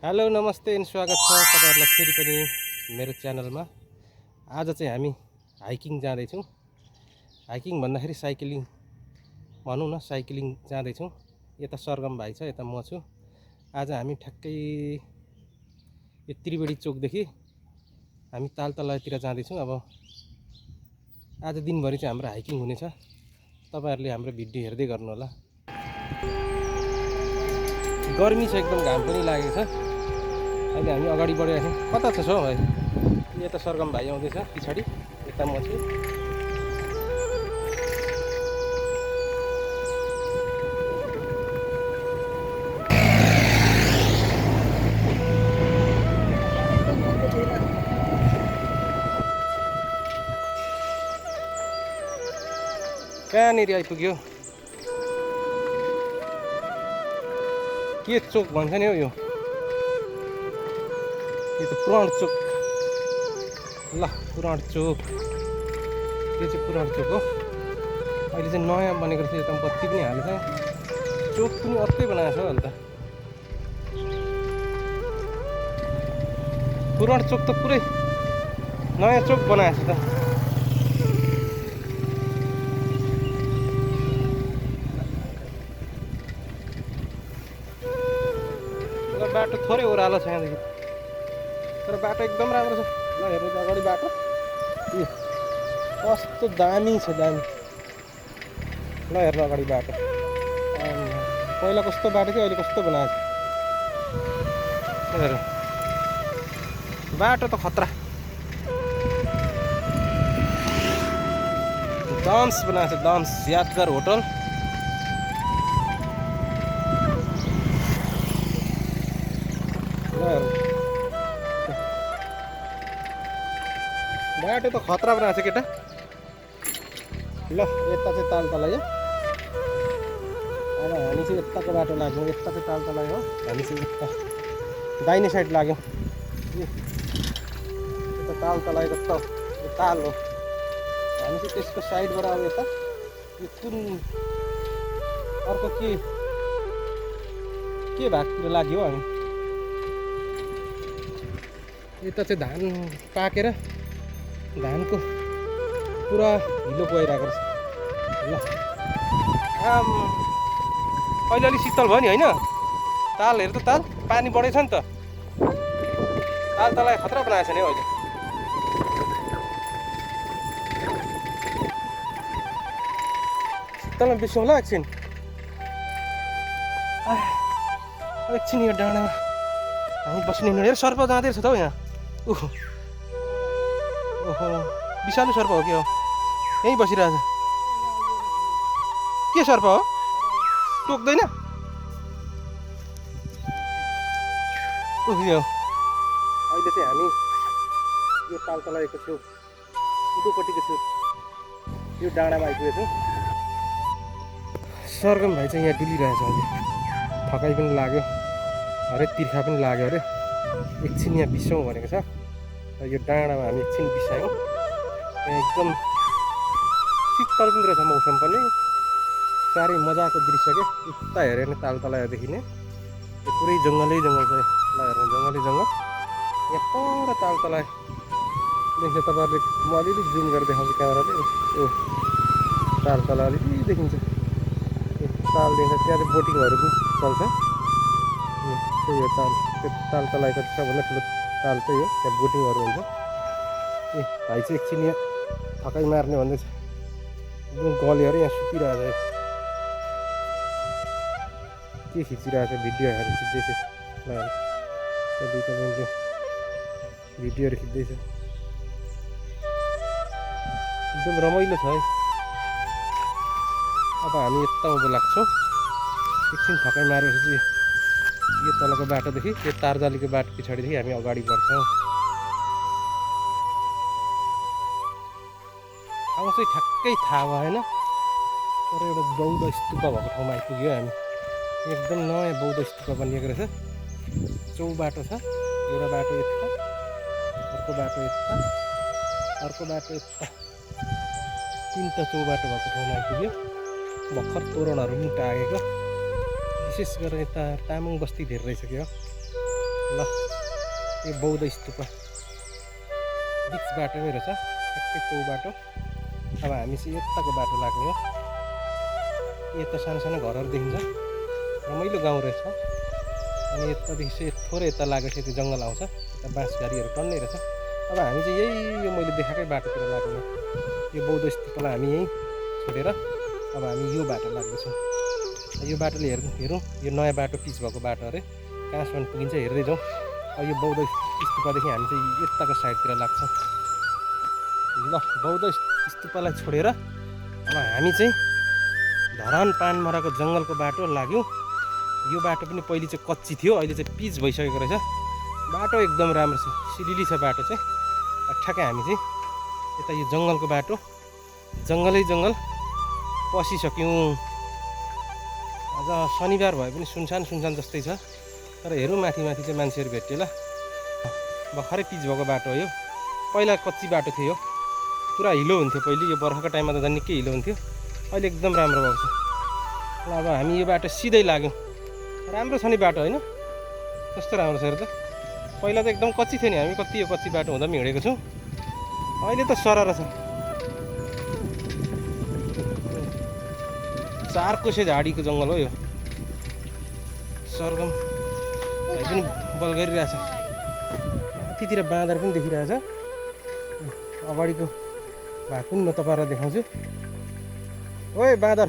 Hello नमस्ते अनि स्वागत छ तपाईहरुलाई फेरि पनि मेरो च्यानलमा। आज चाहिँ हामी हाइकिङ जाँदैछौँ। हाइकिङ भन्दाखेरि साइक्लिङ भनौँ न, साइक्लिङ जाँदैछौँ। यता सरगम भाइ छ, यता म छु। आज हामी ठ्याक्कै यो त्रिवेणी चोकदेखि हामी तालतलातिर जाँदैछौँ। अब आज दिनभरि चाहिँ हाम्रो हाइकिङ हुनेछ। तपाईहरुले हाम्रो भिडियो हेर्दै गर्नु होला। गर्मी छ, एकदम घाम पनि लागेको छ। अहिले हामी अगाडि बढिरहेको छौँ। कता छ सो भाइ? यता सरगम भाइ आउँदैछ पछाडि, यता म छु। कहाँनिर आइपुग्यो? के चोक भन्छ नि हौ यो? यो त पुराण चोक। ल, पुराण चोक। यो चाहिँ पुराण चोक हो। अहिले चाहिँ नयाँ बनेको रहेछ। यता बत्ती पनि हालेको छ। चोक पनि अर्कै बनाएको छ अहिले त। पुराण चोक त पुरै नयाँ चोक बनाएको छ त। बाटो थोरै ओह्रालो छ यहाँदेखि, तर बाटो एकदम राम्रो छ। ल हेर्नुहोस् अगाडि बाटो कस्तो दामी छ, दामी। ल हेर्नु अगाडि बाटो। पहिला कस्तो बाटो थियो, अहिले कस्तो बनाएको छ हेर। बाटो त खतरा। डम्स बनाएको छ, डम्स यादगार होटल। बाटो त खतरा बनाएको छ केटा। ल यता चाहिँ तालतला हो। अब हामी चाहिँ यताको बाटो लाग्यौँ। यता चाहिँ तालतला हो। हामी चाहिँ यता दाहिने साइड लाग्यौँ। यता तालतला, यता यो ताल हो। हामी चाहिँ त्यसको साइडबाट अब यता यो कुन अर्को के भागतिर लाग्यो हामी। यता चाहिँ धान पाकेर धानको पुरा हिलो गइरहेको रहेछ। ल अहिले अलिक शीतल भयो नि होइन? ताल हेर त, ताल पानी बढेछ नि त। तालतलाई खतरा बनाएको छ नि अहिले। शीतलमा बिसौँ ल एकछिन। एकछिन यो डाँडामा हामी बस्ने। हेर सर्प जाँदै रहेछ त हौ यहाँ। ओहो विषालु सर्प हो कि हो? यहीँ बसिरहेछ। के सर्प हो? टोक्दैन? उयो अहिले चाहिँ हामी यो तालतलाको छेउ उल्टोपट्टिको छेउ यो डाँडामा आइपुगेको छौँ। सरगम भाइ चाहिँ यहाँ डुलिरहेछ। अहिले थकाइ पनि लाग्यो अरे, तिर्खा पनि लाग्यो अरे। एकछिन यहाँ बिसाउँ भनेको छ। यो डाँडामा हामी एकछिन बिसायौँ। यहाँ एकदम शीतल पनि रहेछ मौसम पनि। साह्रै मजाको दृश्य के। उता हेऱ्यो भने तालतलादेखि नै यो पुरै जङ्गलै जङ्गल छ। ल हेर्नु, जङ्गलै जङ्गल। यहाँ पर तालतला देख्छ तपाईँहरूले। म अलिअलि जुम गरेर देखाउँछु क्यामेराले। यो तालतला अलिअलि देखिन्छ। यो ताल देखिन्छ। त्यहाँ चाहिँ बोटिङहरू पनि चल्छ। त्यही हो ताल। त्यो तालतलाको सबभन्दा ठुलो ताल चाहिँ हो। त्यहाँ बोटिङहरू हुन्छ। ए भाइ चाहिँ एकछिन यहाँ थकाइ मार्ने भन्दैछ। एकदम गल्यो अरे, यहाँ सुतिरहेछ। के खिचिरहेछ? भिडियोहरू खिच्दैछ। ल दुईवटा बहिनीले भिडियोहरू खिच्दैछ। एकदम रमाइलो छ है। अब हामी यता उँभो लाग्छौँ। एकछिन थकाइ मारेपछि यो तलको बाटोदेखि यो तारजालीको बाटो पछाडिदेखि हामी अगाडि बढ्छौँ। ठाउँ चाहिँ ठ्याक्कै थाहा भएन, तर एउटा बौद्ध स्तूप भएको ठाउँमा आइपुग्यो हामी। एकदम नयाँ बौद्ध स्तूप बनिएको रहेछ। चौबाटो छ। एउटा बाटो यता, अर्को बाटो यता, अर्को बाटो यता। तिनवटा चौबाटो भएको ठाउँमा आइपुग्यो। भर्खर तोरणहरू पनि टाँगेको। विशेष गरेर यता तामाङ बस्ती धेरै रहेछ क्या। ल यो बौद्ध स्तूप बिच बाटोमै रहेछ ठ्याक्कै चौ बाटो। अब हामी चाहिँ यताको बाटो लाग्ने हो। यता सानो सानो घरहरू देखिन्छ, रमाइलो गाउँ रहेछ। अनि यतादेखि चाहिँ थोरै यता लागेपछि त्यो जङ्गल आउँछ, यता बाँसघारीहरू टन्नै रहेछ। अब हामी चाहिँ यही यो मैले देखाएकै बाटोतिर लाग्ने हो। यो बौद्ध स्तूपलाई हामी यहीँ छोडेर अब हामी यो बाटो लाग्दैछौँ। यो बाटोले हेरौँ यो नयाँ बाटो पिच भएको बाटो अरे, कहाँसम्म पुगिन्छ हेर्दै जाउँ। अब यो बौद्ध स्तूपदेखि हामी चाहिँ यताको साइडतिर लाग्छौँ। ल बौद्ध स्तूपलाई छोडेर अब हामी चाहिँ धरान पानमराको जङ्गलको बाटो लाग्यौँ। यो बाटो पनि पहिले चाहिँ कच्ची थियो, अहिले चाहिँ पिच भइसकेको रहेछ। बाटो एकदम राम्रो छ, सिलिली छ बाटो चाहिँ। ठ्याक्कै हामी चाहिँ यता यो जङ्गलको बाटो, जङ्गलै जङ्गल पसिसक्यौँ। आज शनिबार भए पनि सुनसान सुनसान जस्तै छ, तर हेरौँ माथि माथि चाहिँ मान्छेहरू भेट्यो ल। भर्खरै पिच भएको बाटो हो यो, पहिला कच्ची बाटो थियो, पुरा हिलो हुन्थ्यो पहिले। यो बर्खाको टाइममा त झन् निकै हिलो हुन्थ्यो, अहिले एकदम राम्रो भएको छ। ल अब हामी यो बाटो सिधै लाग्यौँ। राम्रो छ नि बाटो होइन, कस्तो राम्रो छ हेर त। पहिला त एकदम कच्ची थियो नि, हामी कति यो कच्ची बाटो हुँदा पनि हिँडेको छौँ, अहिले त सरर छ। चार कोसे झाडीको जङ्गल हो यो। सरगम भाइ पनि बल गरिरहेछ, माथितिर बाँदर पनि देखिरहेछ। अगाडिको भाग पनि म तपाईँलाई देखाउँछु। ओए बाँदर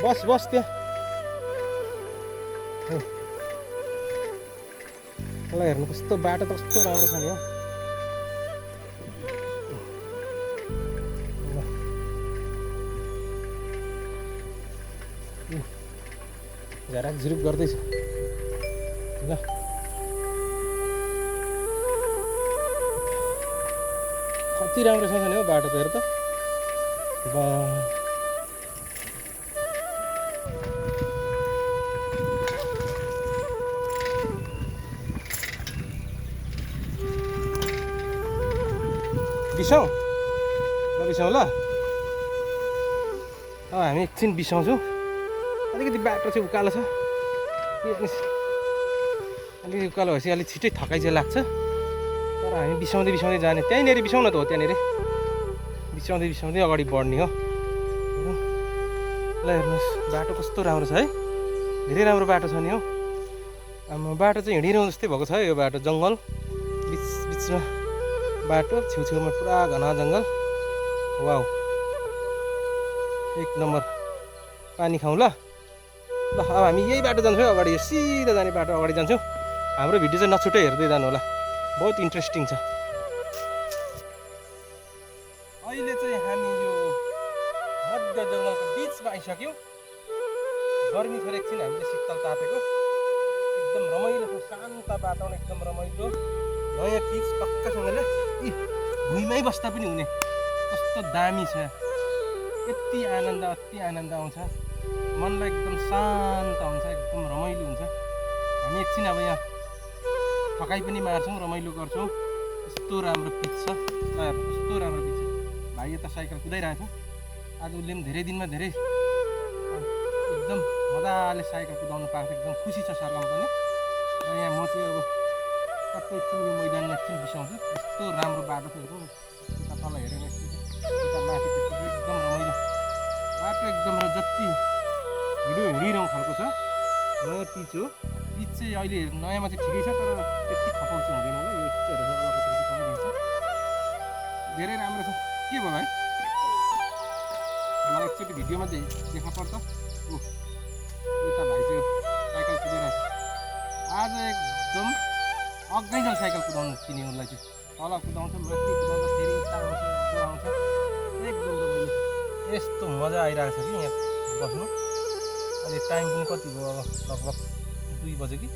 बस बस त्यहाँ। ल हेर्नु कस्तो बाटो त कस्तो राम्रो छ नि हो। झराक झुरुक गर्दैछ ल। कति राम्रो छ नि हो बाटो त हेर त। बिसाउँ ल, बिसाउँ ल। अब हामी एकछिन बिसाउँछौँ, अलिकति बाटो चाहिँ उकालो छ, अलिकति उकालो भएपछि अलिक छिटै थकाइ चाहिँ लाग्छ। तर हामी बिसाउँदै बिसाउँदै जाने, त्यहीँनिर बिसाउँ न त हो, त्यहाँनिर बिसाउँदै बिसाउँदै अगाडि बढ्ने हो। ल हेर्नुहोस् बाटो कस्तो राम्रो छ है, धेरै राम्रो बाटो छ नि हो। बाटो चाहिँ हिँडिरहँ जस्तै भएको छ यो बाटो, जङ्गल बिच बिचमा बाटो, छेउछेउमा पुरा घना जङ्गल। वाउ एक नम्बर। पानी खाउँ ल। ल अब हामी यही बाटो जान्छौँ, अगाडि सिधा जाने बाटो अगाडि जान्छौँ। हाम्रो भिडियो चाहिँ नछुट्टै हेर्दै जानु होला, बहुत इन्ट्रेस्टिङ छ। अहिले चाहिँ हामी यो मध्य जङ्गलको बिचमा आइसक्यौँ। गर्मी थोरै एकछिन हामीले शीतल तापेको, एकदम रमाइलो छ, शान्त वातावरण एकदम रमाइलो। नयाँ पिच पक्कासँगले भुइँमै बस्दा पनि हुने कस्तो दामी छ। यति आनन्द आउँछ, मनलाई एकदम शान्त हुन्छ, एकदम रमाइलो हुन्छ। हामी एकछिन अब यहाँ थकाइ पनि मार्छौँ, रमाइलो गर्छौँ। यस्तो राम्रो पिच छ, कस्तो राम्रो पिच छ। भाइ यता साइकल कुदाइरहेछ आज, उसले पनि धेरै दिनमा धेरै एकदम मजाले साइकल कुदाउनु पाएको छ, एकदम खुसी छ सरगम पनि। र यहाँ म चाहिँ अब टक्कै एकछिन यो मैदानमा एकछिन बिसाउँछु। यस्तो राम्रो बाटो छ हेरौँ, यता तल हेऱ्यो भने यता माथि त्यस्तो एकदम रमाइलो बाटो, एकदम जति हिँडिरहँ खालको छ। नयाँ पिच हो, पिच चाहिँ अहिले नयाँमा चाहिँ ठिकै छ, तर त्यति खपाउँछ हुँदैन होला। यो यस्तो हेरेर अलगत्र धेरै राम्रो छ। के भयो भाइ, मलाई एकचोटि भिडियोमा देखा पर्छ। ओ यता भाइ चाहिँ साइकल कुदाइरहेछ आज, एकदम अग्गैजल साइकल कुदाउनु चिने उसलाई चाहिँ। तल कुदाउँछ, माथि कुदाउँछ, फेरि यता आउँछ, आउँछ, एकदम रमाइलो। यस्तो मजा आइरहेको छ कि यहाँ बस्नु। अहिले टाइम पनि कति भयो, अब लगभग 2 बज्यो कि।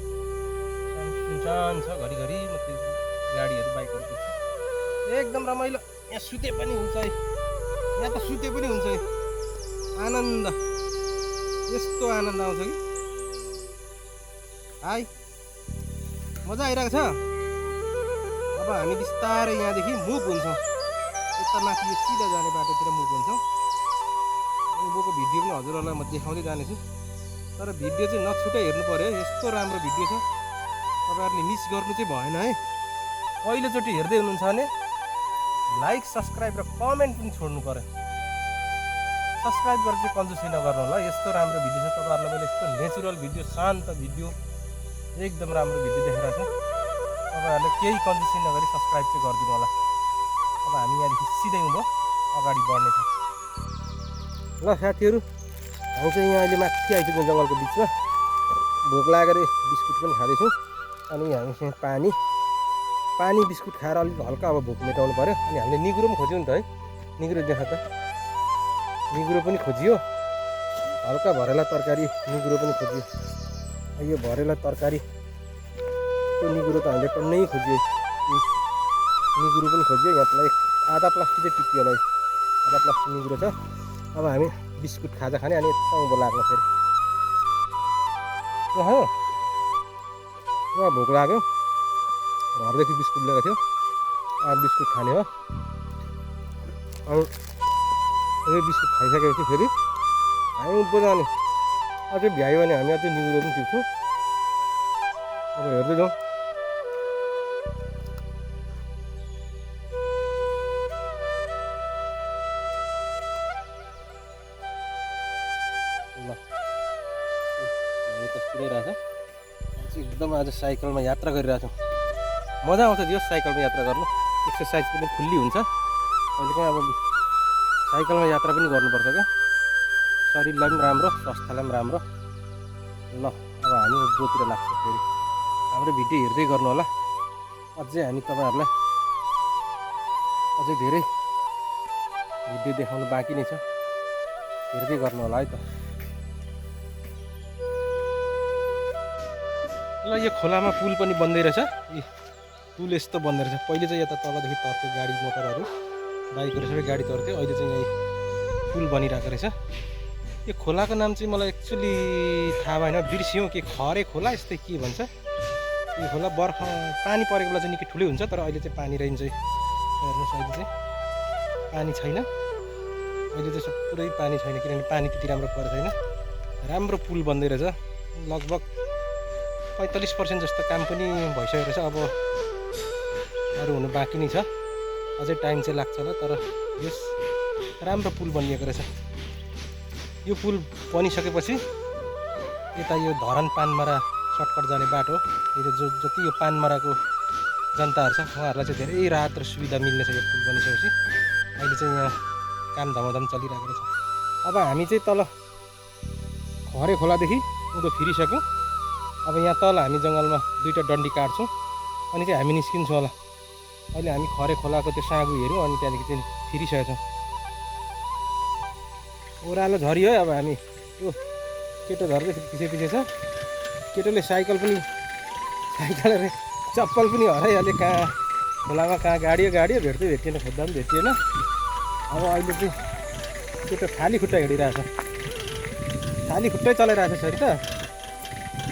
सुनसान छ, घरिघरि मात्रै गाडीहरू बाइकहरू कुद्छ, एकदम रमाइलो। यहाँ सुते पनि हुन्छ है, यहाँ त सुते पनि हुन्छ है। आनन्द, यस्तो आनन्द आउँछ कि हाई, मजा आइरहेको छ। अब हामी बिस्तारै यहाँदेखि मुभ हुन्छौँ, यता माथि यो सिधा जाने बाटोतिर मुभ हुन्छौँ। उँभोको भिडियो पनि हजुरहरूलाई म देखाउँदै जानेछु, तर भिडियो चाहिँ नछुटै हेर्नु पऱ्यो, यस्तो राम्रो भिडियो छ। तपाईहरुले मिस गर्नु चाहिँ भएन है। पहिलोचोटि हेर्दै हुनुहुन्छ भने लाइक सब्स्क्राइब र कमेन्ट पनि छोड्नु पर्यो। सब्स्क्राइब गरेर चाहिँ कन्जुसी नगर्नु होला। यस्तो राम्रो भिडियो छ तपाईहरुलाई मैले यस्तो नेचुरल भिडियो शान्त भिडियो एकदम राम्रो भिडियो देखाइरहेको छु। तपाईहरुले केही कन्जुसी नगरी सब्स्क्राइब चाहिँ गरिदिनु होला। अब हामी यहाँदेखि सिधै उँभो अगाडि बढ्ने छ। ल साथीहरु हामी चाहिँ यहाँ अहिले माथि आइपुग्यौँ जङ्गलको बिचमा। भोक लागेर बिस्कुट पनि खाँदैछौँ अनि हामीसँग पानी बिस्कुट खाएर अलिक हल्का अब भोक मेटाउनु पर्यो। अनि हामीले निगुरो पनि खोज्यौँ नि त है। निगुरो देखा त निगुरो पनि खोजियो। हल्का भरेला तरकारी निगुरो पनि खोजियो। यो भरेला तरकारी त्यो निगुरो त हामीले टन्नै खोजियो। निगुरो पनि खोजियो। यहाँ आधा प्लास्टिक चाहिँ टिप्यो होला। आधा प्लास्टिक निगुरो छ। अब हामी बिस्कुट खाजा खाने अनि यता उँभो लाग्नु फेरि। हो पुरा भोक लाग्यो। घरदेखि बिस्कुट ल्याएको थियो। अब बिस्कुट खाने हो। अब यो बिस्कुट खाइसकेपछि फेरि हामी उँभो जाने। अझै भ्यायो भने हामी अझै निगुरो पनि टिप्छौँ। अब हेर्दै जाउँ। एकदम आज साइकलमा यात्रा गरिरहेको छौँ। मजा आउँछ दियोस् साइकलमा यात्रा गर्नु। एक्सर्साइज पनि फुल्ली हुन्छ। अहिले चाहिँ अब साइकलमा यात्रा पनि गर्नुपर्छ क्या। शरीरलाई पनि राम्रो स्वास्थ्यलाई पनि राम्रो। ल अब हामी उँभोतिर लाग्छौँ फेरि। हाम्रो भिडियो हेर्दै गर्नु होला। अझै हामी तपाईहरुलाई अझै धेरै भिडियो देखाउनु बाँकी नै छ। हेर्दै गर्नु होला है त। ल यो खोलामा पुल पनि बन्दै रहेछ। पुल यस्तो बन्दै रहेछ। पहिले चाहिँ यता तलदेखि तर्थ्यो गाडी मोटरहरू बाइकहरू सबै गाडी तर्थ्यो। अहिले चाहिँ यही पुल बनिरहेको रहेछ। यो खोलाको नाम चाहिँ मलाई एक्चुअली थाहा भएन। बिर्सियौँ कि खरे खोला यस्तै के भन्छ। यो खोला बर्खा पानी परेको बेला चाहिँ निकै ठुलै हुन्छ। तर अहिले चाहिँ पानी रहन्छ। हेर्नुहोस् अहिले चाहिँ पानी छैन। अहिले चाहिँ पुरै पानी छैन किनभने पानी त्यति राम्रो परेको छैन। राम्रो पुल बन्दै रहेछ। लगभग 45% जस्तो काम पनि भइसकेको रहेछ। अब अरू हुनु बाँकी नै छ। अझै टाइम चाहिँ लाग्छ होला। तर यस राम्रो पुल बनिएको रहेछ। यो पुल बनिसकेपछि यता यो धरान पानमारा सर्टकट जाने बाटो यो जति यो पानमाराको जनताहरू छ उहाँहरूलाई चाहिँ धेरै राहत र सुविधा मिल्नेछ यो पुल बनिसकेपछि। अहिले चाहिँ यहाँ काम धमाधम चलिरहेको रहेछ। अब हामी चाहिँ तल खरे खोलादेखि उँधो फिरिसक्यौँ। अब यहाँ तल हामी जङ्गलमा दुईवटा डन्डी काट्छौँ अनि चाहिँ हामी निस्किन्छौँ होला। अहिले हामी खरे खोलाको त्यो साँगु हेऱ्यौँ अनि त्यहाँदेखि चाहिँ फिरिसकेका छौँ। ओह्रालो झरियो है। अब हामी यो केटो झर्दै पछि छ। केटोले साइकल अरे चप्पल पनि हराइहाल्यो। कहाँ खोलामा कहाँ गाडियो भेटिएन। खोज्दा पनि भेटिएन। अब अहिले चाहिँ केटो खाली खुट्टा हिँडिरहेछ। खाली खुट्टै चलाइरहेको छ सरी त।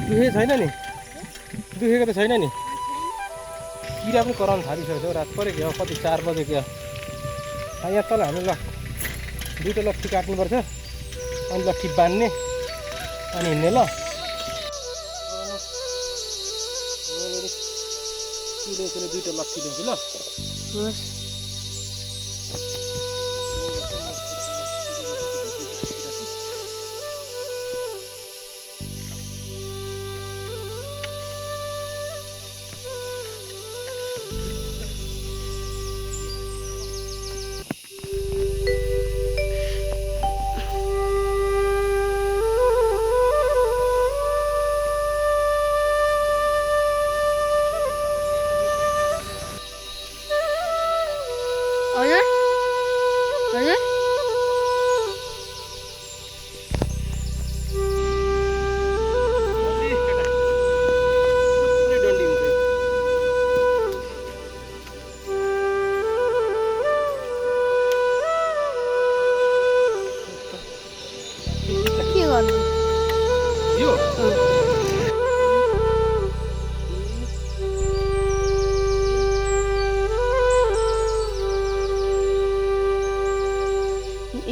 दुखेको छैन नि। दुखेको त छैन नि। किरा पनि कराउनु थालिसकेको छ। रात पऱ्यो क्या कति 4 बजे क्या। यहाँ तल हामी ल दुईवटा लट्ठी काट्नुपर्छ अनि लट्ठी बान्ने अनि हिँड्ने। ल दुईवटा लट्ठी ल्याउँछु ल।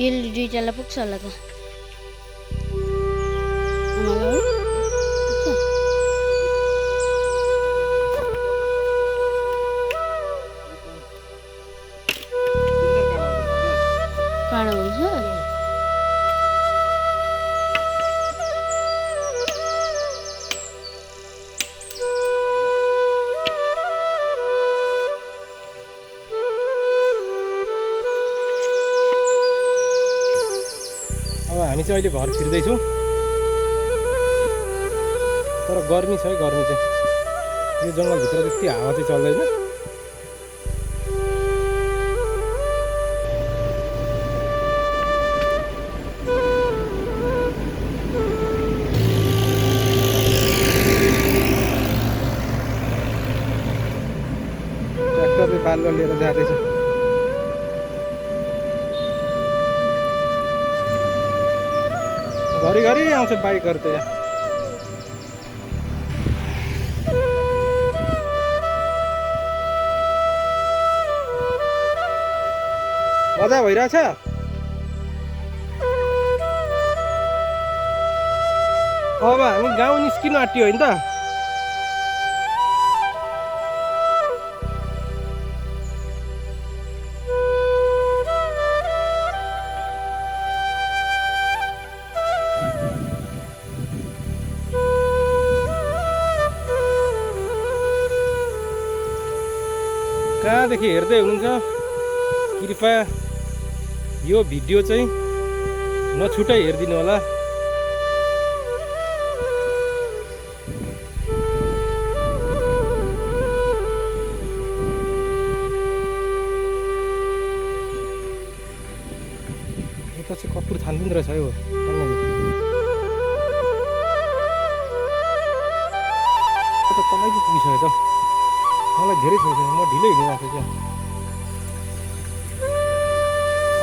एलईडी चला पुग्छ होला त हामी चाहिँ अहिले घर फिर्दैछौँ। तर गर्मी छ है, गर्मी चाहिँ यो जङ्गलभित्र त्यति हावा चाहिँ चल्दैन। ट्र्याक्टरले बालुवा लिएर जाँदैछ। घरिघरि आउँछ बाइकहरू त यहाँ। मजा भइरहेछ। अब हामी गाउँ निस्किनु आँट्यो होइन त। कहाँदेखि हेर्दै हुनुहुन्छ कृपया यो भिडियो चाहिँ नछुटाइ हेरिदिनु होला। यता चाहिँ कपुर थान पनि रहेछ यो। तलै पो पुगिसक्यो त। मलाई धेरै छोड्छ, म ढिलै हिँडिरहेको छु क्या।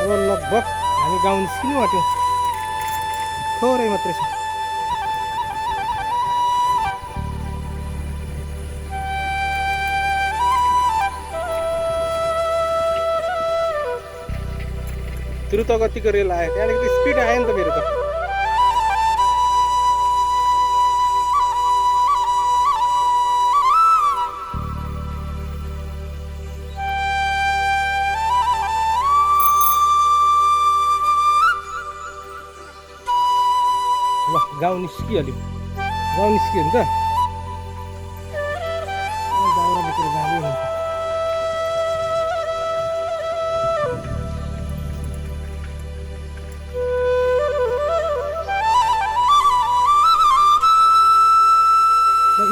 अब लगभग हामी गाउँ निस्किनु आँट्यौँ, थोरै मात्रै छ। द्रुत गतिको रेल आयो, त्यहाँदेखि त स्पिड आयो नि त मेरो त। ल गाउँ निस्किहाल्यो, गाउँ निस्कियो नि त। दाउरा बोकेर जाँदै हुन्छ।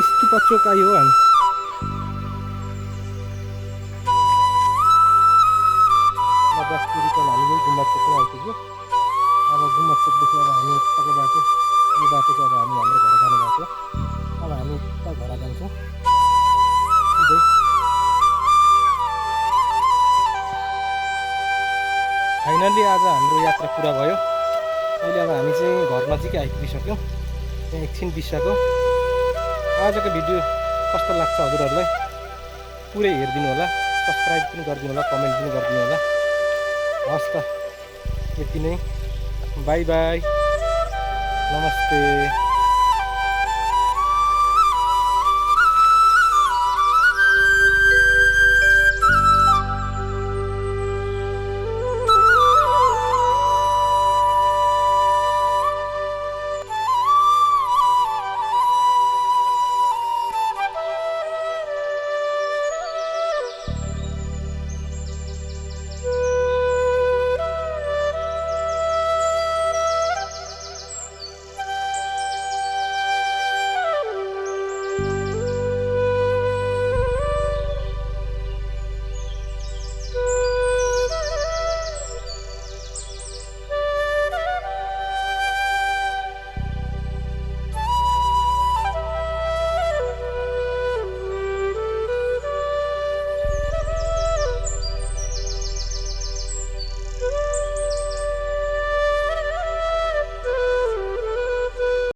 स्तुपा चोक आयो हो हामी। बस रिटर्न हामी यही गुम्बा चोकमा आइपुग्यो। अब गुम्बा चोकदेखि अब हामी यताको बाटो, यो बाटो चाहिँ अब हामी हाम्रो घर जाने बाटो। अब हामी उता घर जान्छौँ। फाइनल्ली आज हाम्रो यात्रा पुरा भयो। अहिले अब हामी चाहिँ घर नजिकै आइपुगिसक्यौँ। त्यहाँ एकछिन बिसाएको। आजको भिडियो कस्तो लाग्छ हजुरहरूलाई पुरै हेरिदिनु होला, सब्सक्राइब पनि गरिदिनु होला, कमेन्ट पनि गरिदिनु होला। हस् त, यति नै। बाई बाई, नमस्ते।